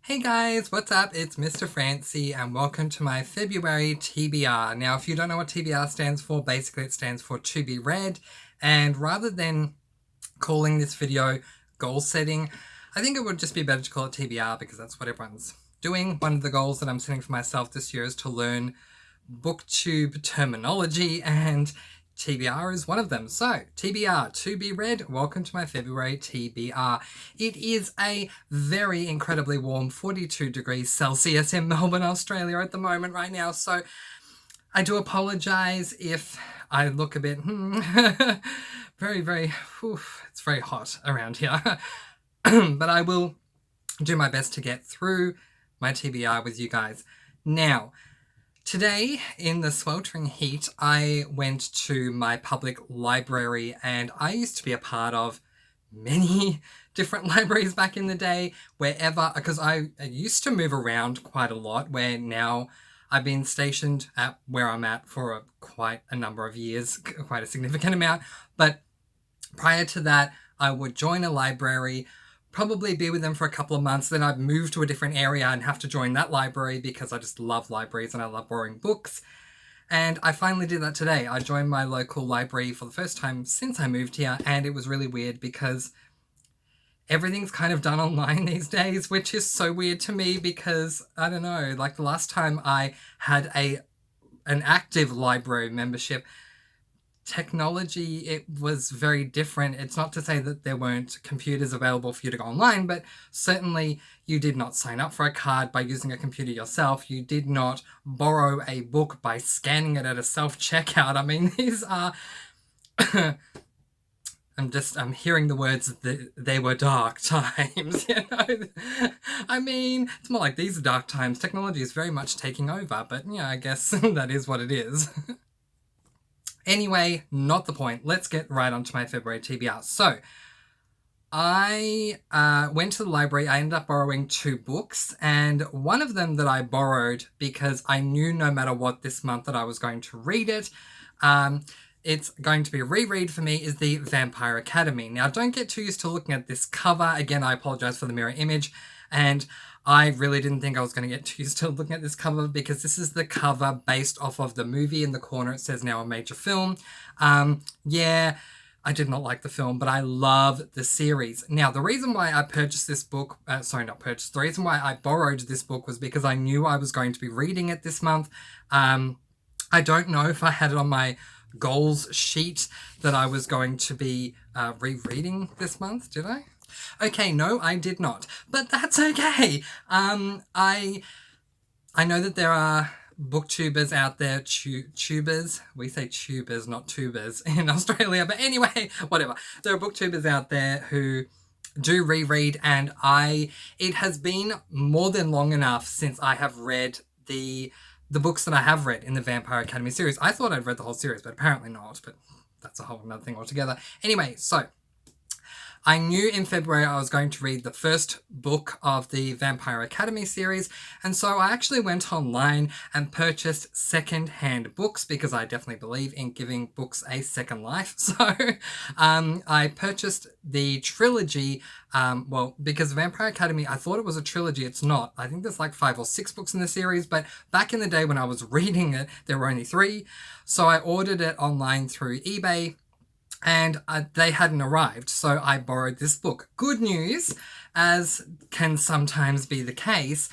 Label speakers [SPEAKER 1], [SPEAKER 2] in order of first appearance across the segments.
[SPEAKER 1] Hey guys, what's up? It's Mr. Francie and welcome to my February TBR. Now, if you don't know what TBR stands for, basically it stands for to be read. And rather than calling this video goal setting, I think it would just be better to call it TBR because that's what everyone's doing. One of the goals that I'm setting for myself this year is to learn booktube terminology, and TBR is one of them. So, TBR, to be read, welcome to my February TBR. It is a very incredibly warm 42 degrees Celsius in Melbourne, Australia at the moment right now. So, I do apologise if I look a bit, it's very hot around here. But I will do my best to get through my TBR with you guys. Now, today, in the sweltering heat, I went to my public library, and I used to be a part of many different libraries back in the day, because I used to move around quite a lot, where now I've been stationed at where I'm at for quite a number of years, quite a significant amount. But prior to that, I would join a library, probably be with them for a couple of months, then I'd move to a different area and have to join that library because I just love libraries and I love borrowing books. And I finally did that today. I joined my local library for the first time since I moved here, and it was really weird because everything's kind of done online these days, which is so weird to me because, I don't know, like the last time I had an active library membership, technology, it was very different. It's not to say that there weren't computers available for you to go online, but certainly you did not sign up for a card by using a computer yourself. You did not borrow a book by scanning it at a self-checkout. I mean, these are... I'm hearing the words that they were dark times, you know? I mean, it's more like these are dark times. Technology is very much taking over, but yeah, I guess that is what it is. Anyway, not the point. Let's get right onto my February TBR. So, I went to the library. I ended up borrowing 2 books, and one of them that I borrowed because I knew no matter what this month that I was going to read it, it's going to be a reread for me, is the Vampire Academy. Now, don't get too used to looking at this cover. Again, I apologize for the mirror image, and I really didn't think I was going to get too used to looking at this cover because this is the cover based off of the movie. In the corner it says now a major film. Yeah, I did not like the film, but I love the series. Now, the reason why I purchased this book, the reason why I borrowed this book was because I knew I was going to be reading it this month. I don't know if I had it on my goals sheet that I was going to be rereading this month, did I? Okay, no, I did not, but that's okay. I know that there are booktubers out there, tubers. We say tubers, not tubers in Australia, but anyway, whatever. There are booktubers out there who do reread, and it has been more than long enough since I have read the books that I have read in the Vampire Academy series. I thought I'd read the whole series, but apparently not, but that's a whole other thing altogether. Anyway, so I knew in February I was going to read the first book of the Vampire Academy series, and so I actually went online and purchased second-hand books because I definitely believe in giving books a second life. So I purchased the trilogy, because Vampire Academy, I thought it was a trilogy. It's not. I think there's like 5 or 6 books in the series, but back in the day when I was reading it, there were only 3. So I ordered it online through eBay, and they hadn't arrived, so I borrowed this book. Good news, as can sometimes be the case,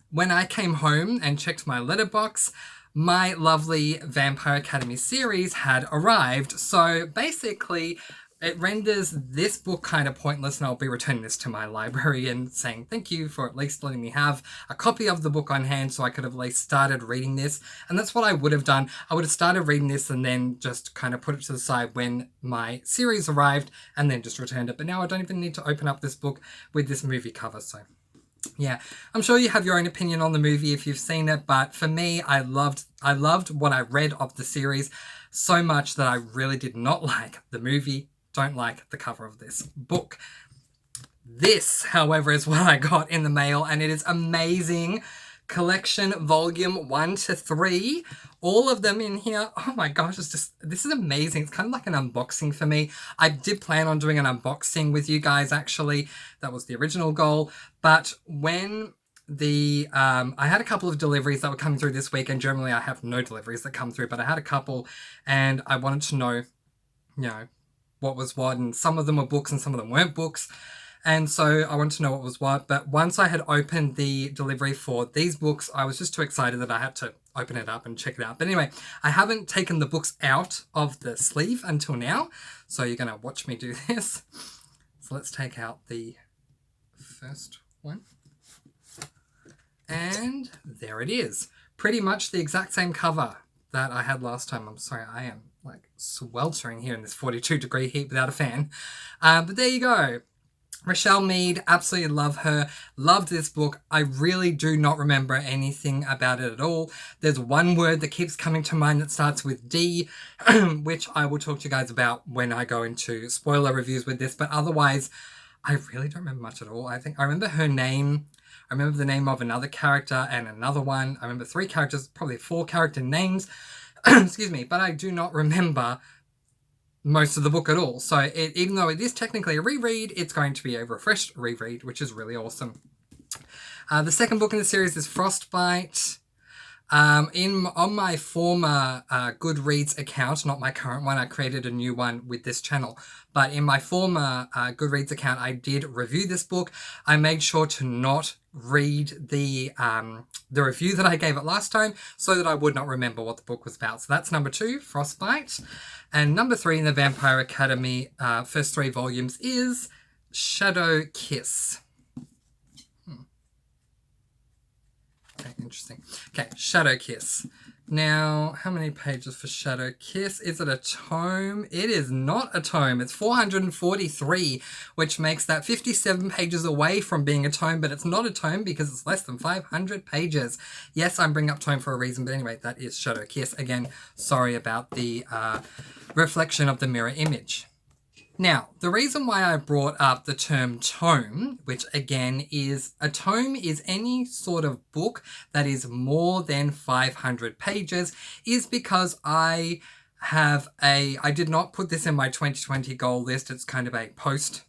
[SPEAKER 1] when I came home and checked my letterbox, my lovely Vampire Academy series had arrived. So basically, it renders this book kind of pointless, and I'll be returning this to my library and saying thank you for at least letting me have a copy of the book on hand so I could have at least started reading this. And that's what I would have done. I would have started reading this and then just kind of put it to the side when my series arrived and then just returned it. But now I don't even need to open up this book with this movie cover, so yeah, I'm sure you have your own opinion on the movie if you've seen it, but for me, I loved what I read of the series so much that I really did not like the movie. Don't like the cover of this book. This, however, is what I got in the mail, and it is amazing. Collection volume 1 to 3. All of them in here. Oh my gosh, this is amazing. It's kind of like an unboxing for me. I did plan on doing an unboxing with you guys, actually. That was the original goal. But when I had a couple of deliveries that were coming through this week, and generally I have no deliveries that come through, but I had a couple, and I wanted to know, what was what, and some of them were books and some of them weren't books. And so I wanted to know what was what. But once I had opened the delivery for these books, I was just too excited that I had to open it up and check it out. But anyway, I haven't taken the books out of the sleeve until now. So you're going to watch me do this. So let's take out the first one. And there it is. Pretty much the exact same cover that I had last time. I'm sorry, I am like sweltering here in this 42-degree heat without a fan. But there you go. Rochelle Mead, absolutely love her. Loved this book. I really do not remember anything about it at all. There's one word that keeps coming to mind that starts with D, which I will talk to you guys about when I go into spoiler reviews with this. But otherwise, I really don't remember much at all. I think I remember her name. I remember the name of another character and another one. I remember 3 characters, probably 4 character names. Excuse me. But I do not remember most of the book at all. So even though it is technically a reread, it's going to be a refreshed reread, which is really awesome. The second book in the series is Frostbite. On my former Goodreads account, not my current one, I created a new one with this channel. But in my former Goodreads account, I did review this book. I made sure to not read the review that I gave it last time so that I would not remember what the book was about. So that's number 2, Frostbite. And number 3 in the Vampire Academy, first 3 volumes, is Shadow Kiss. Okay, interesting. Okay, Shadow Kiss. Now, how many pages for Shadow Kiss? Is it a tome? It is not a tome. It's 443, which makes that 57 pages away from being a tome, but it's not a tome because it's less than 500 pages. Yes, I'm bringing up tome for a reason, but anyway, that is Shadow Kiss. Again, sorry about the reflection of the mirror image. Now, the reason why I brought up the term tome, which again is, a tome is any sort of book that is more than 500 pages, is because I did not put this in my 2020 goal list. It's kind of a post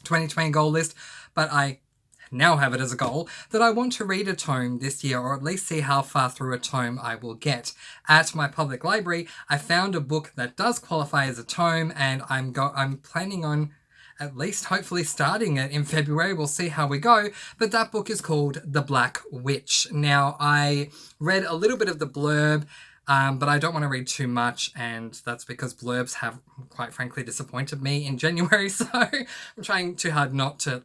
[SPEAKER 1] 2020 goal list, but I now have it as a goal that I want to read a tome this year, or at least see how far through a tome I will get. At my public library, I found a book that does qualify as a tome, and I'm planning on at least hopefully starting it in February. We'll see how we go. But that book is called The Black Witch. Now, I read a little bit of the blurb, but I don't want to read too much, and that's because blurbs have, quite frankly, disappointed me in January, so I'm trying very hard not to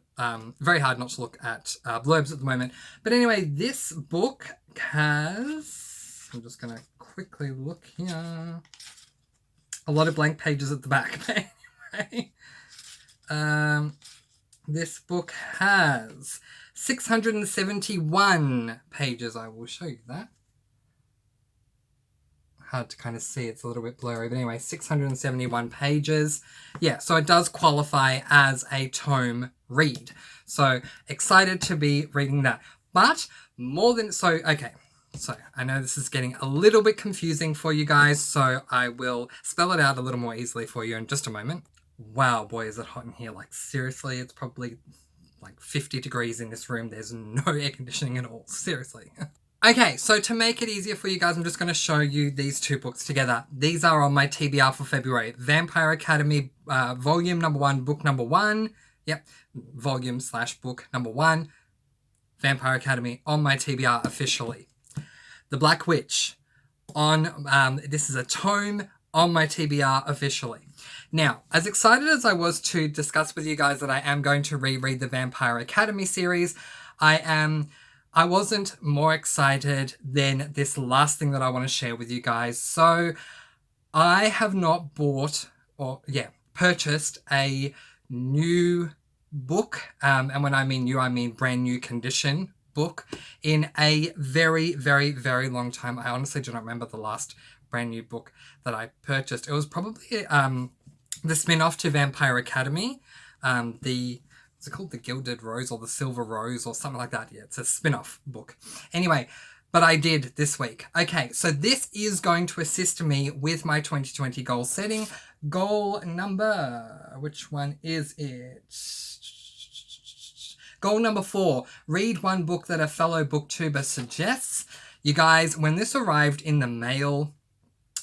[SPEAKER 1] look at blurbs at the moment. But anyway, this book has, I'm just going to quickly look here, a lot of blank pages at the back, but anyway, this book has 671 pages. I will show you that. Hard to kind of see, it's a little bit blurry, but anyway, 671 pages. Yeah, so it does qualify as a tome read. So excited to be reading that. But okay, so I know this is getting a little bit confusing for you guys, so I will spell it out a little more easily for you in just a moment. Wow, boy, is it hot in here. Like, seriously, it's probably like 50 degrees in this room. There's no air conditioning at all, seriously. Okay, so to make it easier for you guys, I'm just going to show you these 2 books together. These are on my TBR for February. Vampire Academy, volume number 1, book number 1. Yep, volume/book number 1. Vampire Academy on my TBR officially. The Black Witch, this is a tome on my TBR officially. Now, as excited as I was to discuss with you guys that I am going to reread the Vampire Academy series, I wasn't more excited than this last thing that I want to share with you guys. So I have not purchased a new book. And when I mean new, I mean brand new condition book in a very, very, very long time. I honestly do not remember the last brand new book that I purchased. It was probably the spin-off to Vampire Academy. Is it called The Gilded Rose or The Silver Rose or something like that? Yeah, it's a spin-off book. Anyway, but I did this week. Okay, so this is going to assist me with my 2020 goal setting. Goal number, which one is it? Goal number 4, read one book that a fellow booktuber suggests. You guys, when this arrived in the mail,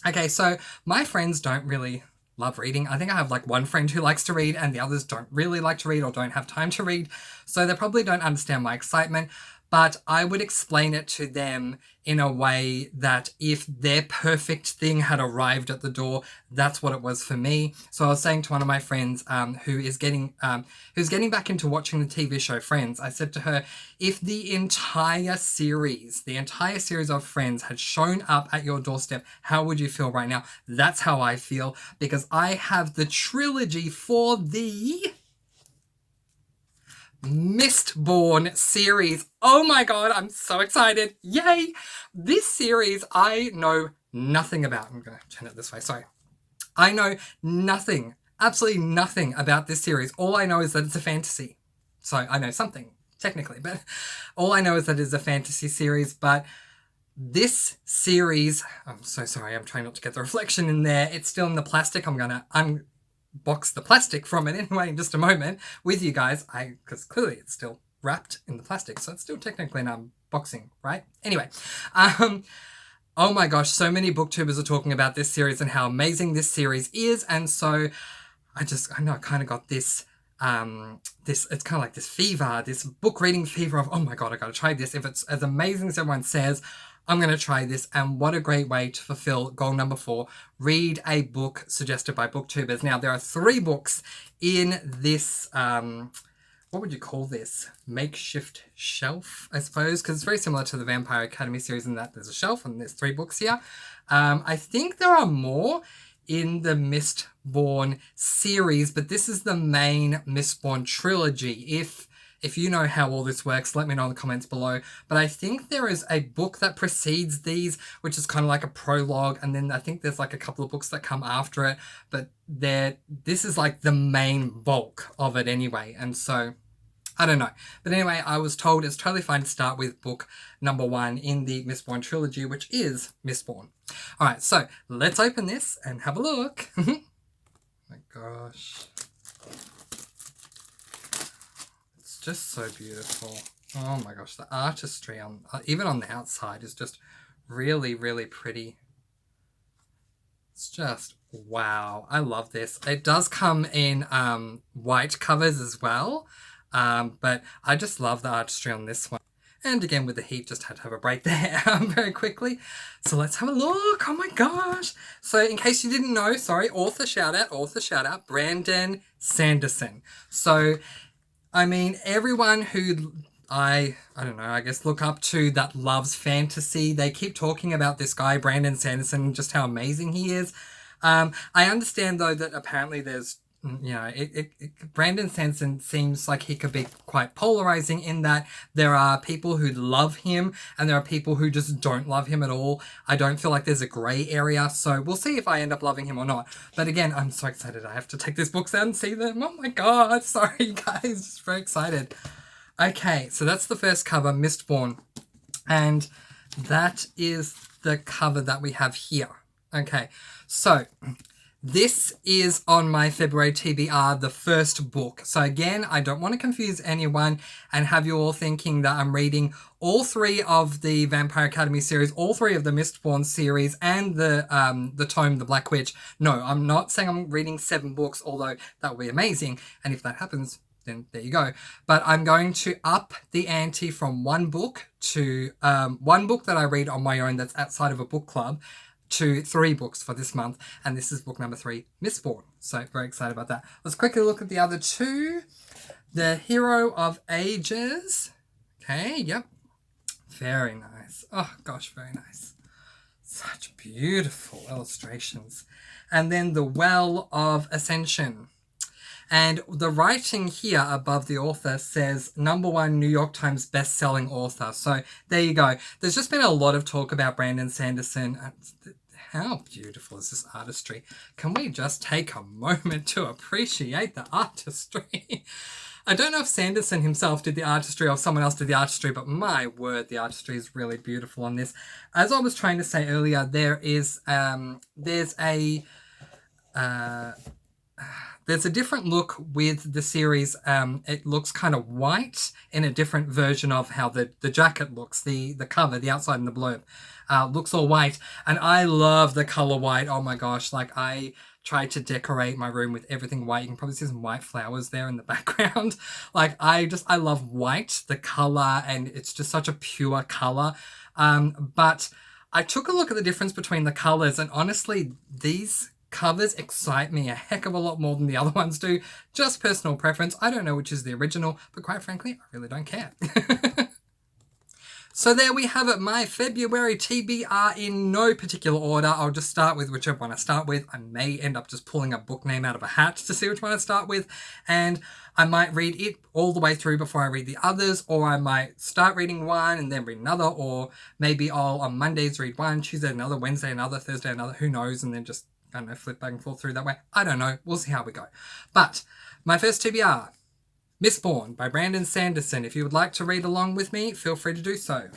[SPEAKER 1] okay, so my friends don't really love reading. I think I have like one friend who likes to read and the others don't really like to read or don't have time to read. So they probably don't understand my excitement, but I would explain it to them in a way that if their perfect thing had arrived at the door, that's what it was for me. So I was saying to one of my friends who's getting back into watching the TV show Friends, I said to her, if the entire series of Friends had shown up at your doorstep, how would you feel right now? That's how I feel, because I have the trilogy for the Mistborn series. Oh my god, I'm so excited. Yay! This series I know nothing about. I'm gonna turn it this way, sorry. I know nothing, absolutely nothing about this series. All I know is that it's a fantasy. So I know something, technically, but all I know is that it's a fantasy series. But this series, I'm so sorry, I'm trying not to get the reflection in there. It's still in the plastic. I'm gonna unbox the plastic from it anyway in just a moment with you guys, because clearly it's still wrapped in the plastic, so it's still technically an unboxing, right? Anyway, oh my gosh, so many booktubers are talking about this series and how amazing this series is, and so I know I kind of got this it's kind of like this fever, this book reading fever of, oh my god, I gotta try this. If it's as amazing as everyone says, I'm going to try this. And what a great way to fulfill goal number 4. Read a book suggested by booktubers. Now, there are 3 books in this, what would you call this? Makeshift shelf, I suppose, because it's very similar to the Vampire Academy series in that there's a shelf and there's 3 books here. I think there are more in the Mistborn series, but this is the main Mistborn trilogy. If you know how all this works, let me know in the comments below. But I think there is a book that precedes these, which is kind of like a prologue. And then I think there's like a couple of books that come after it. But this is like the main bulk of it anyway. And so, I don't know. But anyway, I was told it's totally fine to start with book number 1 in the Mistborn trilogy, which is Mistborn. All right, so let's open this and have a look. Oh my gosh. Just so beautiful. Oh my gosh, the artistry on even on the outside is just really, really pretty. It's just wow. I love this. It does come in white covers as well, but I just love the artistry on this one. And again, with the heat, just had to have a break there very quickly. So let's have a look. Oh my gosh. So in case you didn't know, sorry, author shout out, Brandon Sanderson. So I mean, everyone who I don't know, I guess look up to that loves fantasy, they keep talking about this guy, Brandon Sanderson, just how amazing he is. I understand, though, that apparently there's, you know, Brandon Sanderson seems like he could be quite polarizing in that there are people who love him and there are people who just don't love him at all. I don't feel like there's a grey area, so we'll see if I end up loving him or not. But again, I'm so excited. I have to take these books out and see them. Oh my god, sorry guys, just very excited. Okay, so that's the first cover, Mistborn, and that is the cover that we have here. Okay, so this is on my February TBR, the first book. So again, I don't want to confuse anyone and have you all thinking that I'm reading all 3 of the Vampire Academy series, all 3 of the Mistborn series, and the tome, The Black Witch. No, I'm not saying I'm reading 7 books, although that would be amazing. And if that happens, then there you go. But I'm going to up the ante from 1 book to 1 book that I read on my own that's outside of a book club, to 3 books for this month, and this is book number 3, Mistborn. So very excited about that. Let's quickly look at the other 2. The Hero of Ages. Okay, yep. Very nice. Oh gosh, very nice. Such beautiful illustrations. And then The Well of Ascension. And the writing here above the author says #1 New York Times best-selling author. So there you go. There's just been a lot of talk about Brandon Sanderson. How beautiful is this artistry? Can we just take a moment to appreciate the artistry? I don't know if Sanderson himself did the artistry or someone else did the artistry, but my word, the artistry is really beautiful on this. As I was trying to say earlier, there's there's a different look with the series. It looks kind of white in a different version of how the jacket looks. The cover, the outside and the blurb, looks all white. And I love the color white. Oh my gosh. Like, I tried to decorate my room with everything white. You can probably see some white flowers there in the background. Like, I love white, the color, and it's just such a pure color. But I took a look at the difference between the colors, and honestly, these covers excite me a heck of a lot more than the other ones do. Just personal preference. I don't know which is the original, but quite frankly, I really don't care. So there we have it, my February TBR in no particular order. I'll just start with whichever one I start with. I may end up just pulling a book name out of a hat to see which one I start with, and I might read it all the way through before I read the others, or I might start reading one and then read another, or maybe I'll on Mondays read one, Tuesday another, Wednesday another, Thursday another, who knows, and then just, I don't know, flip back and forth through that way. I don't know. We'll see how we go. But my first TBR, Mistborn by Brandon Sanderson. If you would like to read along with me, feel free to do so.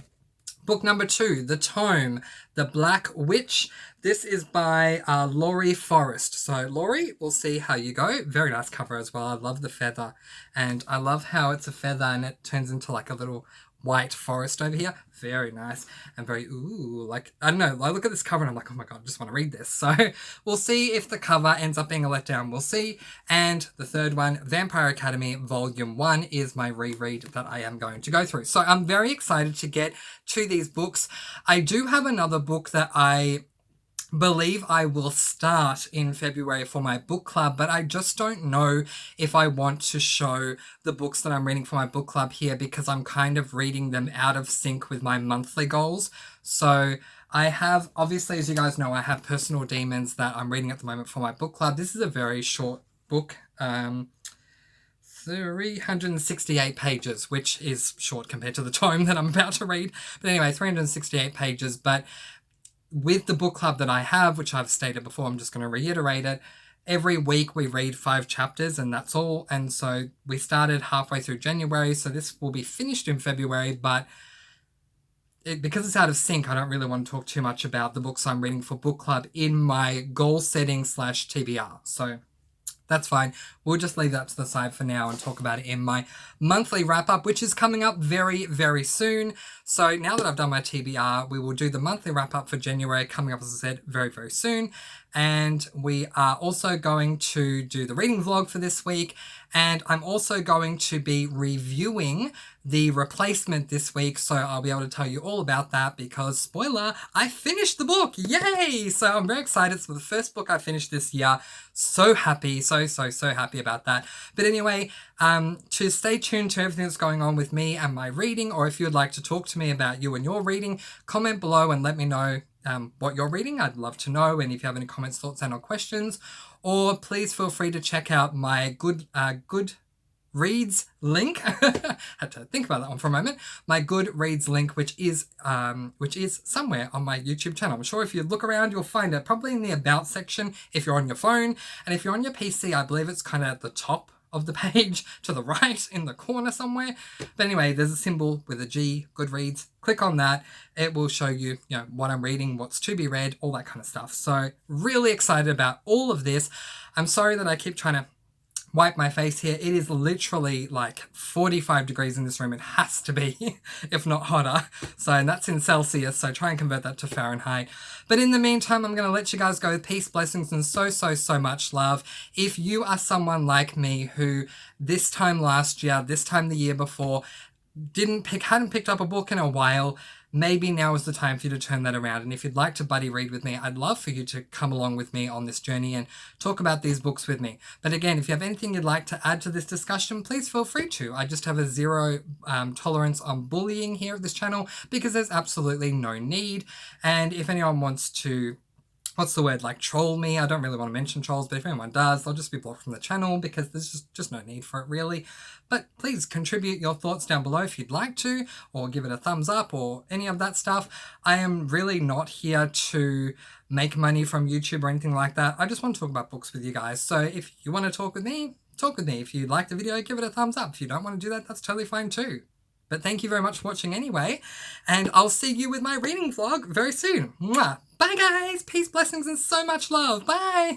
[SPEAKER 1] Book number 2, The Tome, The Black Witch. This is by Laurie Forrest. So Laurie, we'll see how you go. Very nice cover as well. I love the feather, and I love how it's a feather and it turns into like a little white forest over here. Very nice and very, ooh, like, I don't know, I look at this cover and I'm like, oh my god, I just want to read this. So we'll see if the cover ends up being a letdown. We'll see. And the third one, Vampire Academy Volume 1, is my reread that I am going to go through. So I'm very excited to get to these books. I do have another book that I believe I will start in February for my book club, but I just don't know if I want to show the books that I'm reading for my book club here, because I'm kind of reading them out of sync with my monthly goals. So I have, obviously, as you guys know, I have Personal Demons that I'm reading at the moment for my book club. This is a very short book, 368 pages, which is short compared to the tome that I'm about to read. But anyway, 368 pages, but with the book club that I have, which I've stated before, I'm just going to reiterate it. Every week we read 5 chapters and that's all. And so we started halfway through January. So this will be finished in February, but because it's out of sync, I don't really want to talk too much about the books I'm reading for book club in my goal setting / TBR. So that's fine. We'll just leave that to the side for now and talk about it in my monthly wrap-up, which is coming up very, very soon. So now that I've done my TBR, we will do the monthly wrap-up for January, coming up, as I said, very, very soon. And we are also going to do the reading vlog for this week. And I'm also going to be reviewing the replacement this week. So I'll be able to tell you all about that because, spoiler, I finished the book. Yay! So I'm very excited. It's the first book I finished this year. So happy. So happy about that. But anyway, to stay tuned to everything that's going on with me and my reading, or if you'd like to talk to me about you and your reading, comment below and let me know what you're reading. I'd love to know. And if you have any comments, thoughts, and or questions, or please feel free to check out my good Reads link. Had to think about that one for a moment. My Goodreads link, which is somewhere on my YouTube channel. I'm sure if you look around, you'll find it probably in the About section if you're on your phone, and if you're on your PC, I believe it's kind of at the top of the page to the right in the corner somewhere. But anyway, there's a symbol with a G, Goodreads. Click on that. It will show you, what I'm reading, what's to be read, all that kind of stuff. So really excited about all of this. I'm sorry that I keep trying to wipe my face here. It is literally like 45 degrees in this room. It has to be, if not hotter. So, and that's in Celsius, so try and convert that to Fahrenheit. But in the meantime, I'm going to let you guys go with peace, blessings, and so much love. If you are someone like me who this time last year, this time the year before, hadn't picked up a book in a while, maybe now is the time for you to turn that around. And if you'd like to buddy read with me, I'd love for you to come along with me on this journey and talk about these books with me. But again, if you have anything you'd like to add to this discussion, please feel free to. I just have a zero tolerance on bullying here at this channel because there's absolutely no need. And if anyone wants to, troll me, I don't really want to mention trolls, but if anyone does, they'll just be blocked from the channel because there's just no need for it really. But please contribute your thoughts down below if you'd like to, or give it a thumbs up or any of that stuff. I am really not here to make money from YouTube or anything like that. I just want to talk about books with you guys. So if you want to talk with me, talk with me. If you like the video, give it a thumbs up. If you don't want to do that, that's totally fine too. But thank you very much for watching anyway, and I'll see you with my reading vlog very soon. Mwah! Bye guys! Peace, blessings, and so much love. Bye!